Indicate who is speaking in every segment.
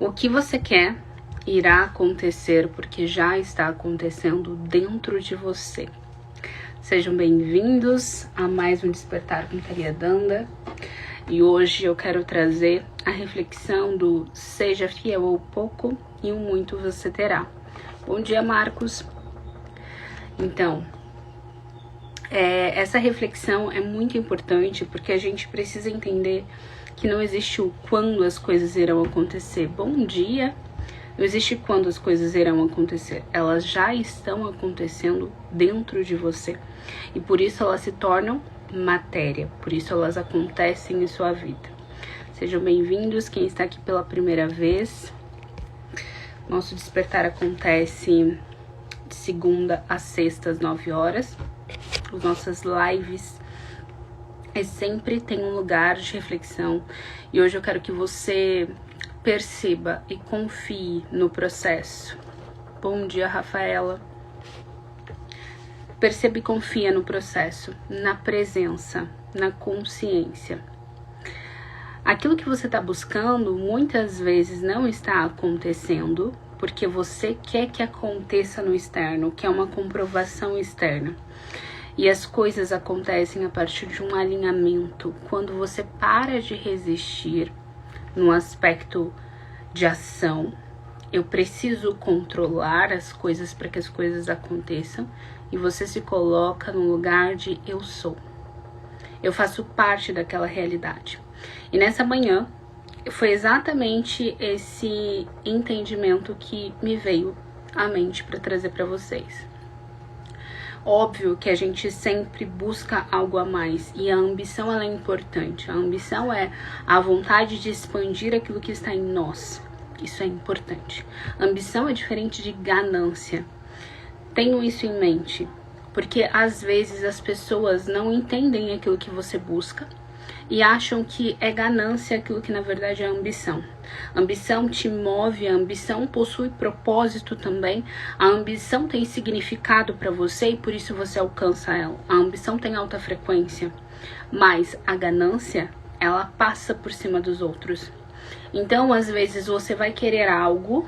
Speaker 1: O que você quer irá acontecer porque já está acontecendo dentro de você. Sejam bem-vindos a mais um Despertar com Tariadanda. E hoje eu quero trazer a reflexão do seja fiel ao pouco e o muito você terá. Bom dia, Marcos. Então, essa reflexão é muito importante porque a gente precisa entender que não existe o quando as coisas irão acontecer. Bom dia! Não existe quando as coisas irão acontecer. Elas já estão acontecendo dentro de você. E por isso elas se tornam matéria. Por isso elas acontecem em sua vida. Sejam bem-vindos. Quem está aqui pela primeira vez. Nosso despertar acontece de segunda a sexta às 9 horas. As nossas lives sempre tem um lugar de reflexão. E hoje eu quero que você perceba e confie no processo. Bom dia, Rafaela. Perceba e confia no processo, na presença, na consciência. Aquilo que você está buscando muitas vezes não está acontecendo porque você quer que aconteça no externo, que é uma comprovação externa. E as coisas acontecem a partir de um alinhamento, quando você para de resistir no aspecto de ação. Eu preciso controlar as coisas para que as coisas aconteçam, e você se coloca no lugar de eu sou. Eu faço parte daquela realidade. E nessa manhã, foi exatamente esse entendimento que me veio à mente para trazer para vocês. Óbvio que a gente sempre busca algo a mais e a ambição ela é importante. A ambição é a vontade de expandir aquilo que está em nós. Isso é importante. Ambição é diferente de ganância. Tenham isso em mente, porque às vezes as pessoas não entendem aquilo que você busca e acham que é ganância aquilo que na verdade é ambição. A ambição te move, a ambição possui propósito também, a ambição tem significado para você e por isso você alcança ela. A ambição tem alta frequência, mas a ganância, ela passa por cima dos outros. Então, às vezes você vai querer algo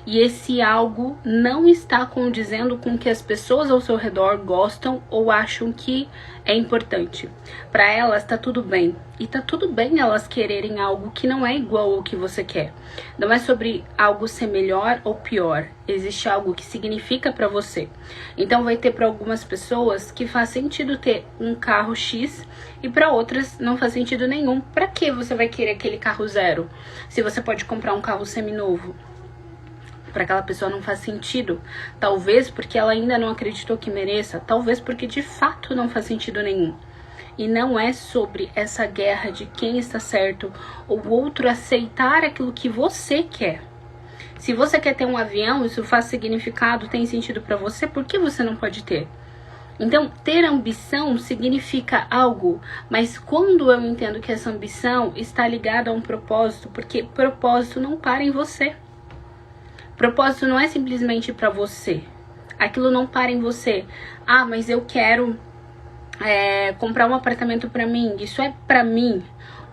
Speaker 1: e esse algo não está condizendo com o que as pessoas ao seu redor gostam ou acham que é importante. Para elas tá tudo bem. E tá tudo bem elas quererem algo que não é igual ao que você quer. Não é sobre algo ser melhor ou pior. Existe algo que significa para você. Então vai ter para algumas pessoas que faz sentido ter um carro X e para outras não faz sentido nenhum. Para que você vai querer aquele carro zero se você pode comprar um carro seminovo? Para aquela pessoa não faz sentido, talvez porque ela ainda não acreditou que mereça, talvez porque de fato não faz sentido nenhum. E não é sobre essa guerra de quem está certo ou o outro aceitar aquilo que você quer. Se você quer ter um avião, isso faz significado, tem sentido para você, por que você não pode ter? Então, ter ambição significa algo, mas quando eu entendo que essa ambição está ligada a um propósito, porque propósito não para em você. Propósito não é simplesmente para você. Aquilo não para em você. Ah, mas eu quero comprar um apartamento para mim. Isso é para mim.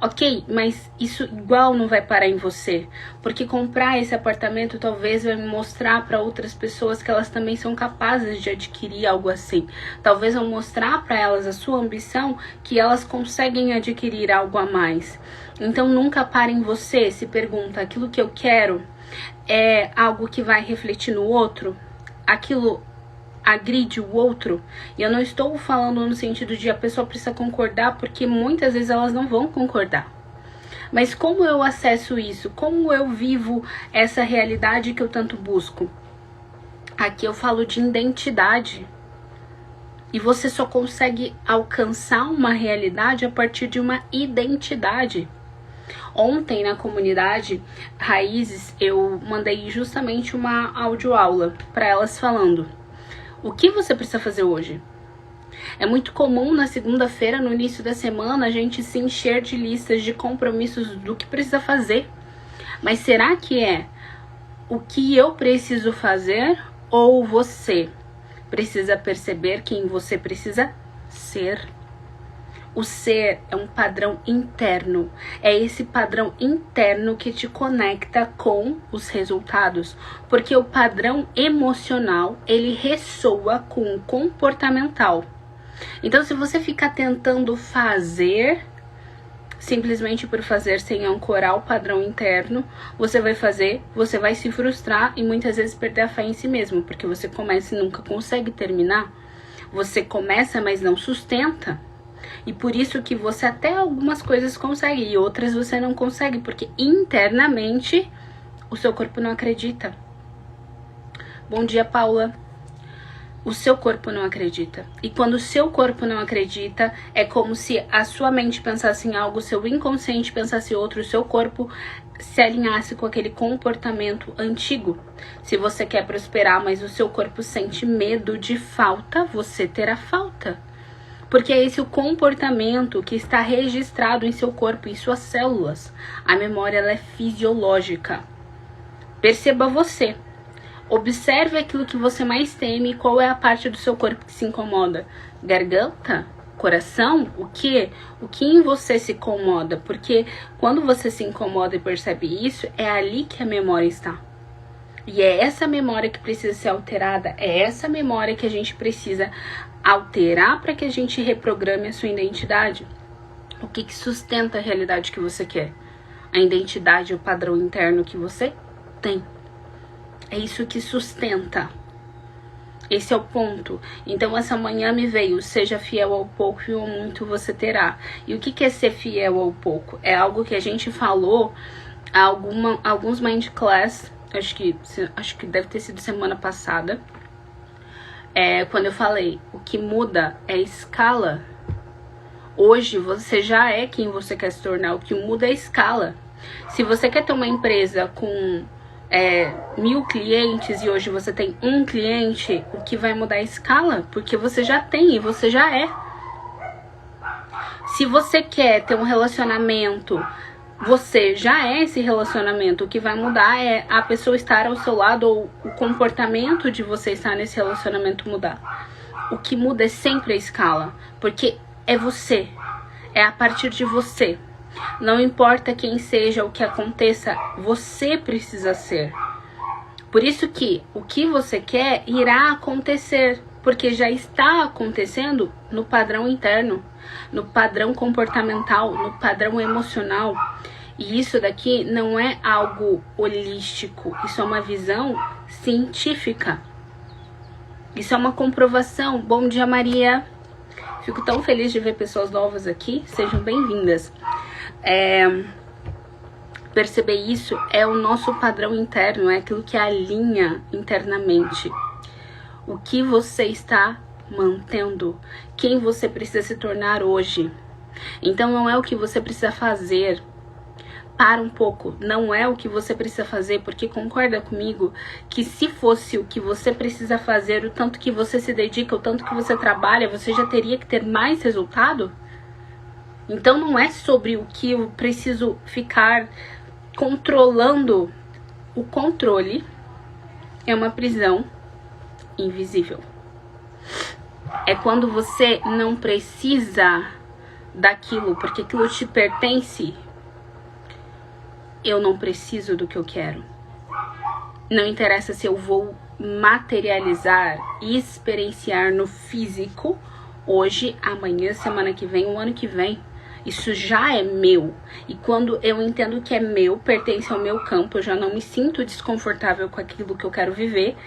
Speaker 1: Ok, mas isso igual não vai parar em você. Porque comprar esse apartamento talvez vai mostrar para outras pessoas que elas também são capazes de adquirir algo assim. Talvez vão mostrar para elas a sua ambição que elas conseguem adquirir algo a mais. Então nunca para em você. Se pergunta, aquilo que eu quero é algo que vai refletir no outro? Aquilo agride o outro? E eu não estou falando no sentido de a pessoa precisa concordar, porque muitas vezes elas não vão concordar. Mas como eu acesso isso? Como eu vivo essa realidade que eu tanto busco? Aqui eu falo de identidade. E você só consegue alcançar uma realidade a partir de uma identidade. Ontem na comunidade Raízes eu mandei justamente uma audioaula para elas falando o que você precisa fazer hoje. É muito comum na segunda-feira, no início da semana, a gente se encher de listas de compromissos do que precisa fazer. Mas será que é o que eu preciso fazer ou você precisa perceber quem você precisa ser? O ser é um padrão interno. É esse padrão interno que te conecta com os resultados. Porque o padrão emocional, ele ressoa com o comportamental. Então, se você ficar tentando fazer, simplesmente por fazer sem ancorar o padrão interno, você vai fazer, você vai se frustrar e muitas vezes perder a fé em si mesmo. Porque você começa e nunca consegue terminar. Você começa, mas não sustenta. E por isso que você até algumas coisas consegue e outras você não consegue, porque internamente o seu corpo não acredita. Bom dia, Paula. O seu corpo não acredita. E quando o seu corpo não acredita, é como se a sua mente pensasse em algo, o seu inconsciente pensasse outro, o seu corpo se alinhasse com aquele comportamento antigo. Se você quer prosperar, mas o seu corpo sente medo de falta, você terá falta. Porque é esse o comportamento que está registrado em seu corpo, em suas células. A memória, ela é fisiológica. Perceba você. Observe aquilo que você mais teme e qual é a parte do seu corpo que se incomoda. Garganta? Coração? O que? O que em você se incomoda? Porque quando você se incomoda e percebe isso, é ali que a memória está. E é essa memória que precisa ser alterada. É essa memória que a gente precisa alterar para que a gente reprograme a sua identidade. O que sustenta a realidade que você quer? A identidade, o padrão interno que você tem. É isso que sustenta. Esse é o ponto. Então essa manhã me veio, seja fiel ao pouco e ao muito você terá. E o que é ser fiel ao pouco? É algo que a gente falou alguns mind class, acho que deve ter sido semana passada. Quando eu falei, o que muda é a escala. Hoje você já é quem você quer se tornar, o que muda é a escala. Se você quer ter uma empresa com 1000 clientes e hoje você tem 1 cliente, o que vai mudar é a escala, porque você já tem e você já é. Se você quer ter um relacionamento, você já é esse relacionamento. O que vai mudar é a pessoa estar ao seu lado ou o comportamento de você estar nesse relacionamento mudar. O que muda é sempre a escala, porque é você, é a partir de você. Não importa quem seja, o que aconteça, você precisa ser. Por isso que o que você quer irá acontecer, porque já está acontecendo no padrão interno, no padrão comportamental, no padrão emocional. E isso daqui não é algo holístico, isso é uma visão científica. Isso é uma comprovação. Bom dia, Maria. Fico tão feliz de ver pessoas novas aqui. Sejam bem-vindas. Perceber isso é o nosso padrão interno, é aquilo que alinha internamente. O que você está mantendo, quem você precisa se tornar hoje. Então não é o que você precisa fazer. Para um pouco, não é o que você precisa fazer, porque concorda comigo que se fosse o que você precisa fazer, o tanto que você se dedica, o tanto que você trabalha, você já teria que ter mais resultado? Então não é sobre o que eu preciso ficar controlando. O controle é uma prisão invisível. É quando você não precisa daquilo, porque aquilo te pertence. Eu não preciso do que eu quero. Não interessa se eu vou materializar e experienciar no físico hoje, amanhã, semana que vem, o ano que vem. Isso já é meu. E quando eu entendo que é meu, pertence ao meu campo, eu já não me sinto desconfortável com aquilo que eu quero viver,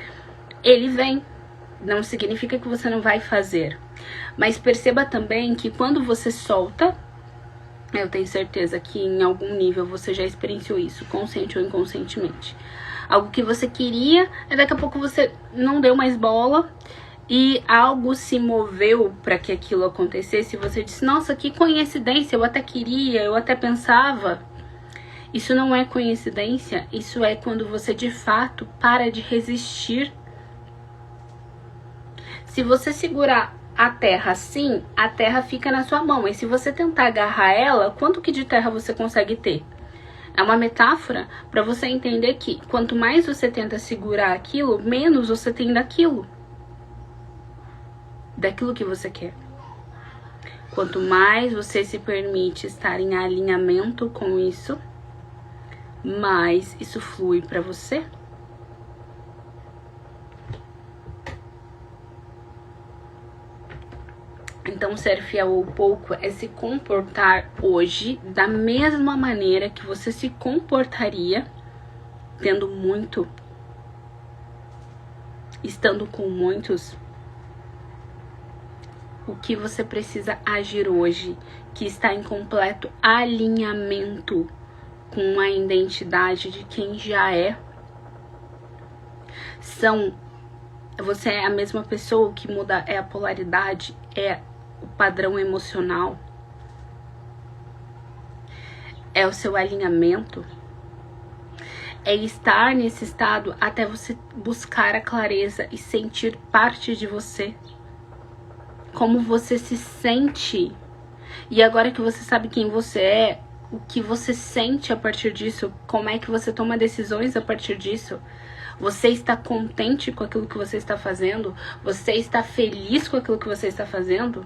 Speaker 1: ele vem. Não significa que você não vai fazer. Mas perceba também que quando você solta, eu tenho certeza que em algum nível você já experienciou isso, consciente ou inconscientemente. Algo que você queria, daqui a pouco você não deu mais bola e algo se moveu para que aquilo acontecesse. E você disse, nossa, que coincidência, eu até queria, eu até pensava. Isso não é coincidência, isso é quando você de fato para de resistir. Se você segurar a terra assim, a terra fica na sua mão. E se você tentar agarrar ela, quanto que de terra você consegue ter? É uma metáfora para você entender que quanto mais você tenta segurar aquilo, menos você tem daquilo que você quer. Quanto mais você se permite estar em alinhamento com isso, mais isso flui para você. Então, ser fiel ou pouco é se comportar hoje da mesma maneira que você se comportaria tendo muito, estando com muitos. O que você precisa agir hoje, que está em completo alinhamento com a identidade de quem já é. Você é a mesma pessoa, o que muda é a polaridade, é o padrão emocional, é o seu alinhamento, é estar nesse estado até você buscar a clareza e sentir parte de você, como você se sente. E agora que você sabe quem você é, o que você sente a partir disso, como é que você toma decisões a partir disso. Você está contente com aquilo que você está fazendo? Você está feliz com aquilo que você está fazendo?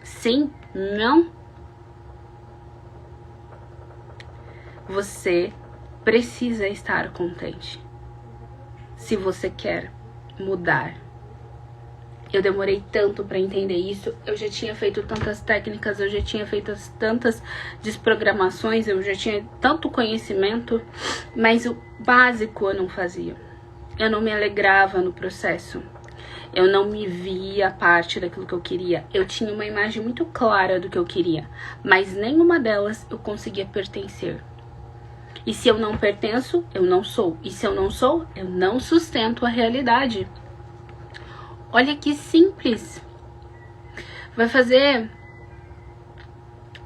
Speaker 1: Sim? Não? Você precisa estar contente se você quer mudar. Eu demorei tanto para entender isso, eu já tinha feito tantas técnicas, eu já tinha feito tantas desprogramações, eu já tinha tanto conhecimento, mas o básico eu não fazia. Eu não me alegrava no processo. Eu não me via parte daquilo que eu queria. Eu tinha uma imagem muito clara do que eu queria, mas nenhuma delas eu conseguia pertencer. E se eu não pertenço, eu não sou. E se eu não sou, eu não sustento a realidade. Olha que simples. Vai fazer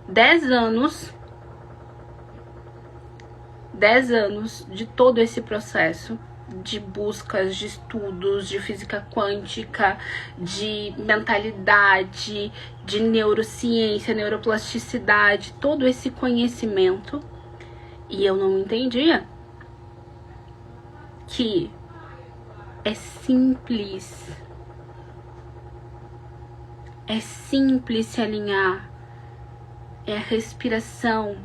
Speaker 1: 10 anos de todo esse processo de buscas, de estudos, de física quântica, de mentalidade, de neurociência, neuroplasticidade, todo esse conhecimento, e eu não entendia que é simples. É simples se alinhar. É a respiração,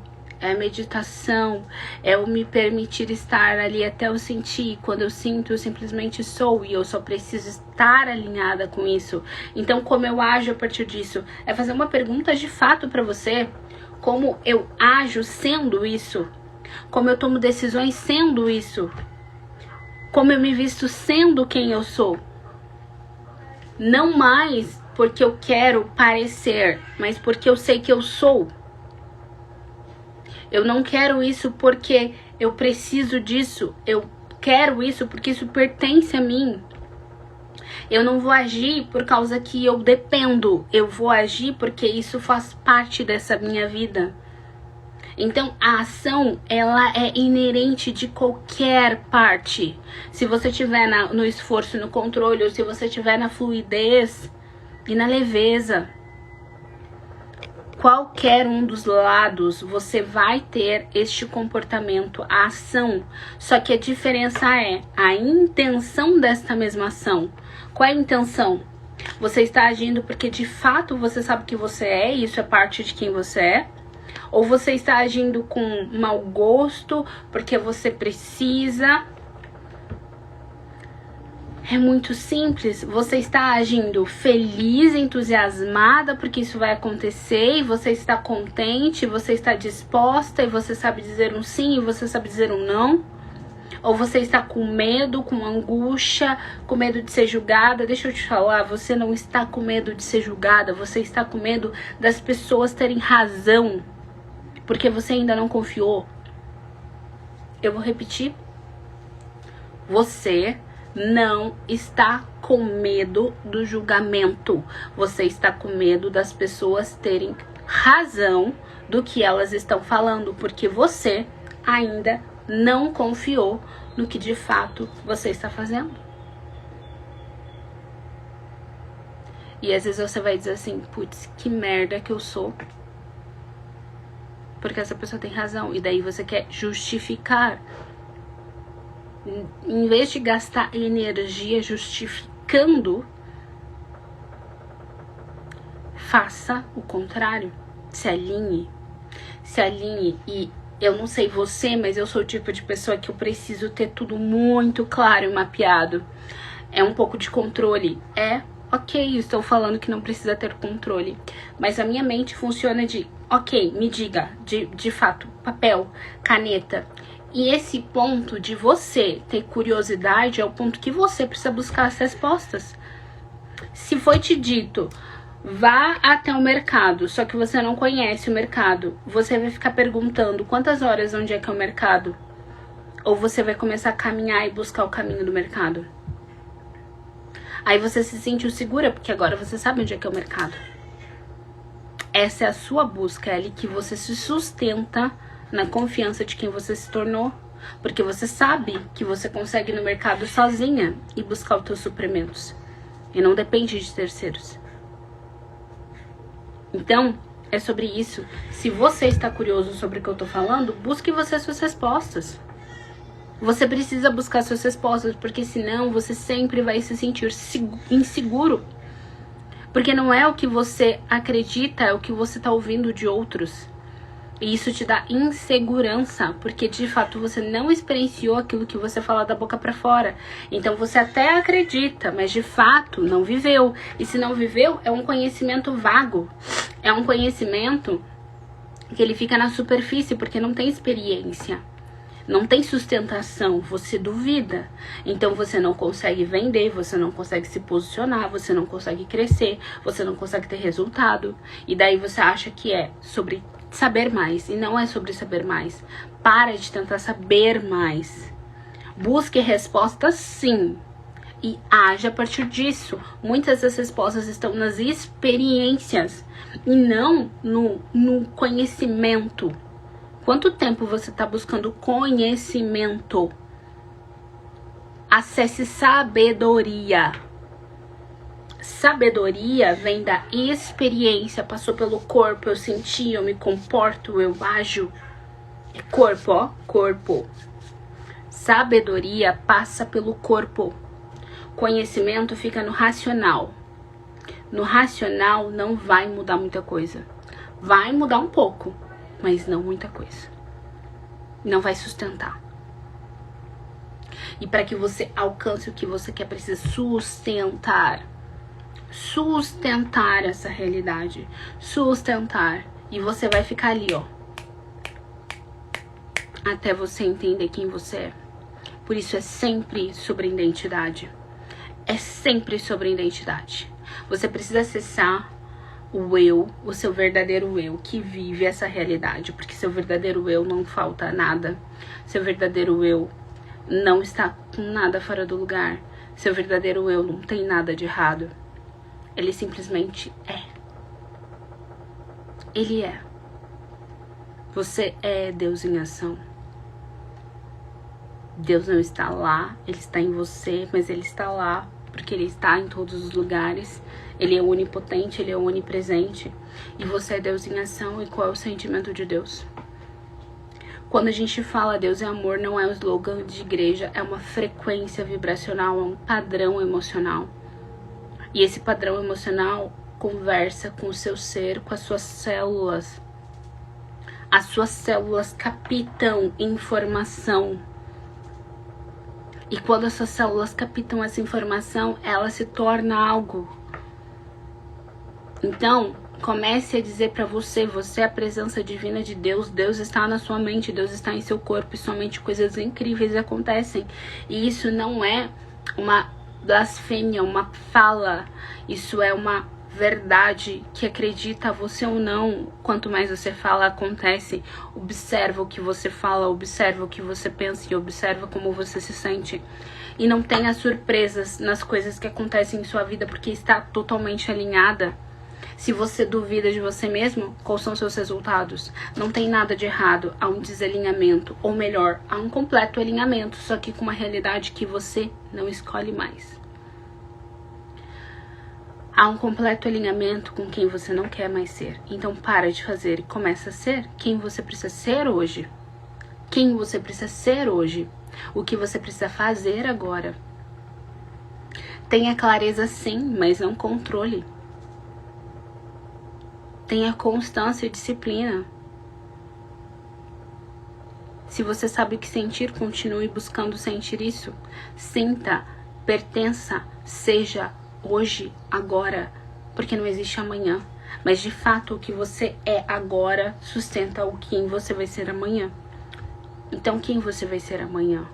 Speaker 1: é a meditação, é o me permitir estar ali até eu sentir. Quando eu sinto, eu simplesmente sou, e eu só preciso estar alinhada com isso. Então, como eu ajo a partir disso? É fazer uma pergunta de fato para você. Como eu ajo sendo isso? Como eu tomo decisões sendo isso? Como eu me visto sendo quem eu sou? Não mais porque eu quero parecer, mas porque eu sei que eu sou. Eu não quero isso porque eu preciso disso. Eu quero isso porque isso pertence a mim. Eu não vou agir por causa que eu dependo. Eu vou agir porque isso faz parte dessa minha vida. Então, a ação, ela é inerente de qualquer parte. Se você estiver no esforço, no controle, ou se você estiver na fluidez e na leveza, qualquer um dos lados, você vai ter este comportamento, a ação. Só que a diferença é a intenção desta mesma ação. Qual é a intenção? Você está agindo porque de fato você sabe que você é, e isso é parte de quem você é? Ou você está agindo com mau gosto porque você precisa? É muito simples. Você está agindo feliz, entusiasmada porque isso vai acontecer, e você está contente, você está disposta, e você sabe dizer um sim e você sabe dizer um não? Ou você está com medo, com angústia, com medo de ser julgada? Deixa eu te falar, você não está com medo de ser julgada, você está com medo das pessoas terem razão, porque você ainda não confiou. Eu vou repetir. Você não está com medo do julgamento. Você está com medo das pessoas terem razão do que elas estão falando, porque você ainda não confiou no que de fato você está fazendo. E às vezes você vai dizer assim, putz, que merda que eu sou, porque essa pessoa tem razão. E daí você quer justificar. Em vez de gastar energia justificando, faça o contrário. Se alinhe. Se alinhe. E eu não sei você, mas eu sou o tipo de pessoa que eu preciso ter tudo muito claro e mapeado. É um pouco de controle. Ok, estou falando que não precisa ter controle. Mas a minha mente funciona de, ok, me diga, de fato, papel, caneta. E esse ponto de você ter curiosidade é o ponto que você precisa buscar as respostas. Se foi te dito, vá até o mercado, só que você não conhece o mercado, você vai ficar perguntando quantas horas, onde é que é o mercado? Ou você vai começar a caminhar e buscar o caminho do mercado? Aí você se sentiu segura, porque agora você sabe onde é que é o mercado. Essa é a sua busca, é ali que você se sustenta na confiança de quem você se tornou. Porque você sabe que você consegue ir no mercado sozinha e buscar os teus suprimentos. E não depende de terceiros. Então, é sobre isso. Se você está curioso sobre o que eu tô falando, busque você as suas respostas. Você precisa buscar suas respostas, porque senão você sempre vai se sentir inseguro. Porque não é o que você acredita, é o que você tá ouvindo de outros. E isso te dá insegurança, porque de fato você não experienciou aquilo que você fala da boca pra fora. Então você até acredita, mas de fato não viveu. E se não viveu, é um conhecimento vago. É um conhecimento que ele fica na superfície, porque não tem experiência. Não tem sustentação, você duvida. Então você não consegue vender, você não consegue se posicionar, você não consegue crescer, você não consegue ter resultado. E daí você acha que é sobre saber mais, e não é sobre saber mais. Para de tentar saber mais. Busque respostas sim, e age a partir disso. Muitas das respostas estão nas experiências e não no conhecimento. Quanto tempo você está buscando conhecimento? Acesse sabedoria. Sabedoria vem da experiência, passou pelo corpo, eu senti, eu me comporto, eu ajo. É corpo, ó, corpo. Sabedoria passa pelo corpo. Conhecimento fica no racional. No racional não vai mudar muita coisa. Vai mudar um pouco, mas não muita coisa. Não vai sustentar. E para que você alcance o que você quer, precisa sustentar. Sustentar essa realidade. Sustentar. E você vai ficar ali, ó. Até você entender quem você é. Por isso é sempre sobre identidade. É sempre sobre identidade. Você precisa acessar o eu, o seu verdadeiro eu, que vive essa realidade. Porque seu verdadeiro eu não falta nada. Seu verdadeiro eu não está com nada fora do lugar. Seu verdadeiro eu não tem nada de errado. Ele simplesmente é. Ele é. Você é Deus em ação. Deus não está lá, Ele está em você, mas Ele está lá porque Ele está em todos os lugares. Ele é onipotente, Ele é onipresente. E você é Deus em ação. E qual é o sentimento de Deus? Quando a gente fala Deus é amor, não é um slogan de igreja, é uma frequência vibracional, é um padrão emocional. E esse padrão emocional conversa com o seu ser, com as suas células. As suas células captam informação. E quando as suas células captam essa informação, ela se torna algo. Então, comece a dizer para você, você é a presença divina de Deus. Deus está na sua mente, Deus está em seu corpo. E somente coisas incríveis acontecem. E isso não é uma blasfêmia, uma fala. Isso é uma verdade que acredita você ou não. Quanto mais você fala, acontece. Observa o que você fala, observa o que você pensa e observa como você se sente. E não tenha surpresas nas coisas que acontecem em sua vida, porque está totalmente alinhada. Se você duvida de você mesmo, quais são seus resultados? Não tem nada de errado, há um desalinhamento, ou melhor, há um completo alinhamento, só que com uma realidade que você não escolhe mais. Há um completo alinhamento com quem você não quer mais ser. Então para de fazer e começa a ser quem você precisa ser hoje. Quem você precisa ser hoje. O que você precisa fazer agora. Tenha clareza sim, mas não controle. Tenha constância e disciplina. Se você sabe o que sentir, continue buscando sentir isso. Sinta, pertença, seja hoje, agora, porque não existe amanhã. Mas de fato o que você é agora sustenta o quem você vai ser amanhã. Então quem você vai ser amanhã?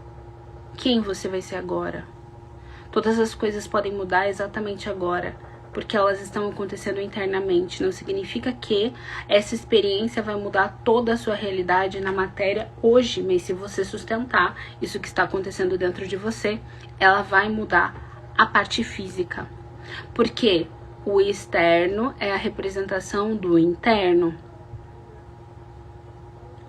Speaker 1: Quem você vai ser agora? Todas as coisas podem mudar exatamente agora, porque elas estão acontecendo internamente. Não significa que essa experiência vai mudar toda a sua realidade na matéria hoje, mas se você sustentar isso que está acontecendo dentro de você, ela vai mudar a parte física. Porque o externo é a representação do interno.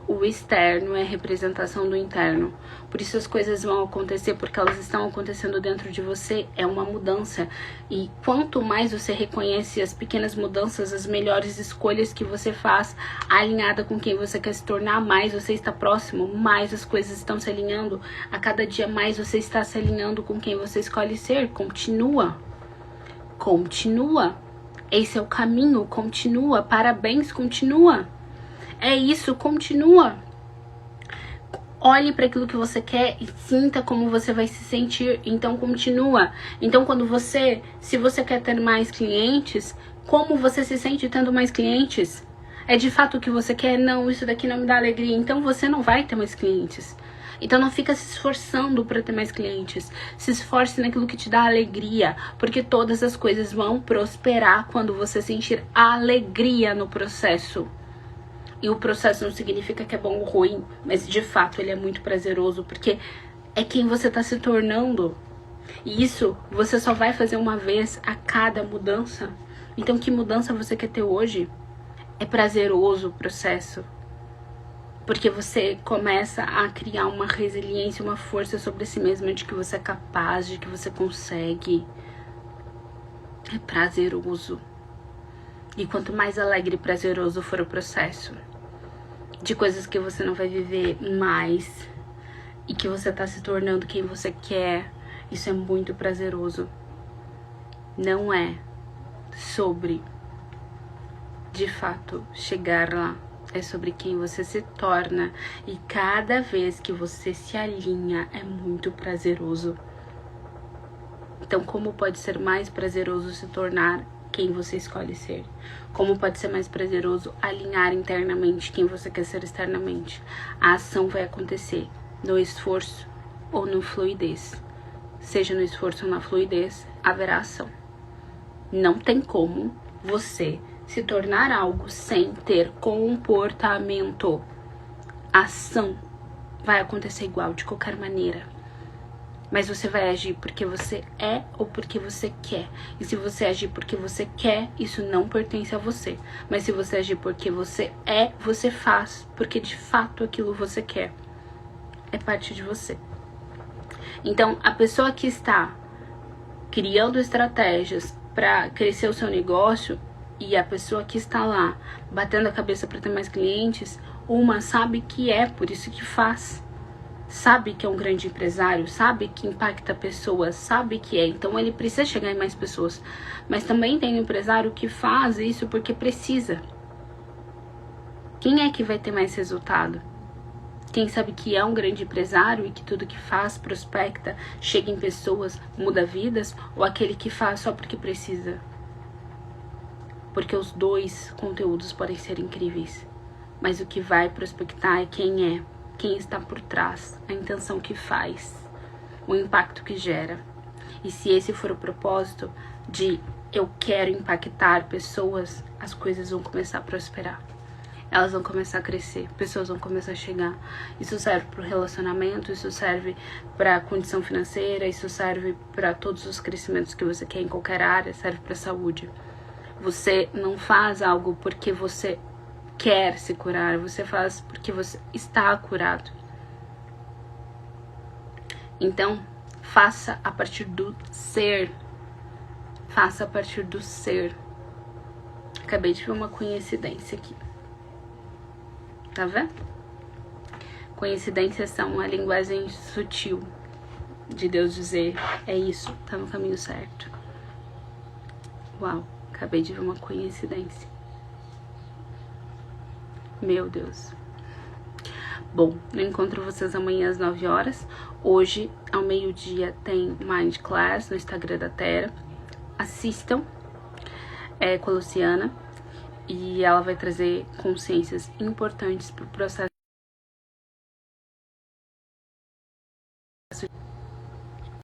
Speaker 1: O externo é a representação do interno. Por isso as coisas vão acontecer, porque elas estão acontecendo dentro de você. É uma mudança. E quanto mais você reconhece as pequenas mudanças, as melhores escolhas que você faz, alinhada com quem você quer se tornar, mais você está próximo, mais as coisas estão se alinhando. A cada dia mais você está se alinhando com quem você escolhe ser. Continua. Continua. Esse é o caminho. Continua. Parabéns, continua. É isso, continua. Olhe para aquilo que você quer e sinta como você vai se sentir. Então continua. Então se você quer ter mais clientes, como você se sente tendo mais clientes? É de fato o que você quer? Não, isso daqui não me dá alegria. Então você não vai ter mais clientes. Então não fica se esforçando para ter mais clientes. Se esforce naquilo que te dá alegria, porque todas as coisas vão prosperar quando você sentir alegria no processo. E o processo não significa que é bom ou ruim, mas de fato ele é muito prazeroso, porque é quem você está se tornando. E isso você só vai fazer uma vez a cada mudança. Então que mudança você quer ter hoje? É prazeroso o processo. Porque você começa a criar uma resiliência, uma força sobre si mesmo, de que você é capaz, de que você consegue. É prazeroso. E quanto mais alegre e prazeroso for o processo, de coisas que você não vai viver mais e que você tá se tornando quem você quer, isso é muito prazeroso. Não é sobre, de fato, chegar lá. É sobre quem você se torna. E cada vez que você se alinha, é muito prazeroso. Então, como pode ser mais prazeroso se tornar quem você escolhe ser? Como pode ser mais prazeroso alinhar internamente quem você quer ser externamente? A ação vai acontecer no esforço ou no fluidez. Seja no esforço ou na fluidez, haverá ação. Não tem como você se tornar algo sem ter comportamento. A ação vai acontecer igual, de qualquer maneira. Mas você vai agir porque você é ou porque você quer. E se você agir porque você quer, isso não pertence a você. Mas se você agir porque você é, você faz. Porque de fato aquilo você quer. É parte de você. Então, a pessoa que está criando estratégias para crescer o seu negócio e a pessoa que está lá batendo a cabeça para ter mais clientes, uma sabe que é, por isso que faz. Sabe que é um grande empresário, sabe que impacta pessoas, sabe que é. Então ele precisa chegar em mais pessoas. Mas também tem um empresário que faz isso porque precisa. Quem é que vai ter mais resultado? Quem sabe que é um grande empresário e que tudo que faz, prospecta, chega em pessoas, muda vidas? Ou aquele que faz só porque precisa? Porque os dois conteúdos podem ser incríveis. Mas o que vai prospectar é quem é. Quem está por trás, a intenção que faz, o impacto que gera. E se esse for o propósito de eu quero impactar pessoas, as coisas vão começar a prosperar. Elas vão começar a crescer, pessoas vão começar a chegar. Isso serve para o relacionamento, isso serve para a condição financeira, isso serve para todos os crescimentos que você quer em qualquer área, serve para a saúde. Você não faz algo porque você quer se curar, você faz porque você está curado. Então, faça a partir do ser. Faça a partir do ser. Acabei de ver uma coincidência aqui. Tá vendo? Coincidências são uma linguagem sutil de Deus dizer, é isso, tá no caminho certo. Uau, acabei de ver uma coincidência. Meu Deus. Bom, eu encontro vocês amanhã às 9 horas. Hoje, ao meio-dia, tem Mind Class no Instagram da Tera. Assistam, com a Luciana. E ela vai trazer consciências importantes para o processo